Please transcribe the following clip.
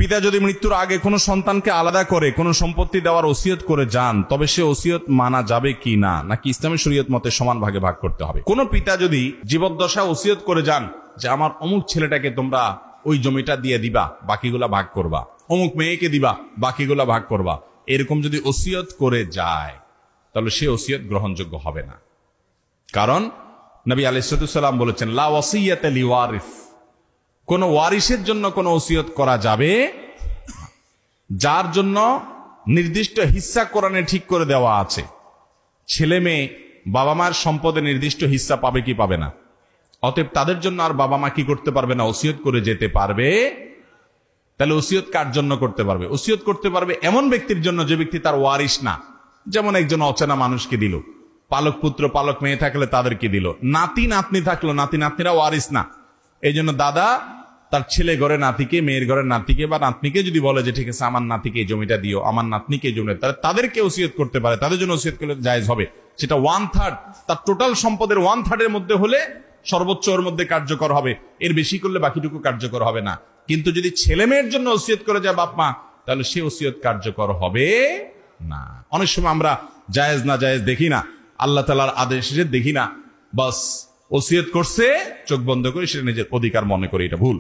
পিতা যদি মৃত্যুর আগে কোনো সন্তানকে আলাদা করে কোনো সম্পত্তি দেওয়ার ওসিয়ত করে যান, তবে সে ওসিয়ত মানা যাবে কি না, নাকি ইসলামী শরীয়ত মতে সমান ভাগে ভাগ করতে হবে? কোন পিতা যদি জীবদ্দশা ওসিয়ত করে যান যে আমার অমুক ছেলেটাকে তোমরা ওই জমিটা দিয়ে দিবা, বাকিগুলা ভাগ করবা, অমুক মেয়েকে দিবা, বাকিগুলা ভাগ করবা, এরকম যদি ওসিয়ত করে যায়, তাহলে সে ওসিয়ত গ্রহণযোগ্য হবে না। কারণ নবী আলাইহিস সালাম বলেছেন, লা ওয়াসিয়াতা লিওয়ারিস, কোন ওয়ারিসের জন্য কোন ওসিয়ত করা যাবে যার জন্য নির্দিষ্ট হিস্সা কোরআনে ঠিক করে দেওয়া আছে। ছেলে মেয়ে বাবা মায়ের সম্পদে নির্দিষ্ট হিস্সা পাবে কি পাবে না, অতএব তাদের জন্য আর বাবা মা কি করতে পারবে না, ওসিয়ত করে যেতে পারবে। তাহলে ওসিয়ত কার জন্য করতে পারবে? ওসিয়ত করতে পারবে এমন ব্যক্তির জন্য যে ব্যক্তি তার ওয়ারিস না। যেমন একজন অচেনা মানুষকে দিল, পালক পুত্র পালক মেয়ে থাকলে তাদেরকে দিল, নাতি নাতনি থাকলো, নাতি নাতনিরা ওয়ারিস না। এই জন্য দাদা তার ছেলে ঘরে নাতিকে, মেয়ের ঘরে নাতিকে বা নাতনিকে যদি বলে যে ঠিক আছে আমার নাতিকে এই জমিটা দিও, আমার নাতনিকে এই জমিটা, তাহলে তাদেরকে ওসিয়ত করতে পারে, তাদের জন্য ওসিয়ত করলে জায়েজ হবে। সেটা 1/3, তার টোটাল সম্পদের 1/3 এর মধ্যে হলে সর্বোচ্চ ওর মধ্যে কার্যকর হবে, এর বেশি করলে বাকিটুকু কার্যকর হবে না। কিন্তু যদি ছেলে মেয়ের জন্য ওসিয়ত করে যায় বাপ মা, তাহলে সে ওসিয়ত কার্যকর হবে না। অনেক সময় আমরা জায়েজ না জায়েজ দেখি না, আল্লাহ তাআলার আদেশ দেখি না, বাস ওসিয়ত করছে চোখ বন্ধ করে সেটা নিজের অধিকার মনে করে, এটা ভুল।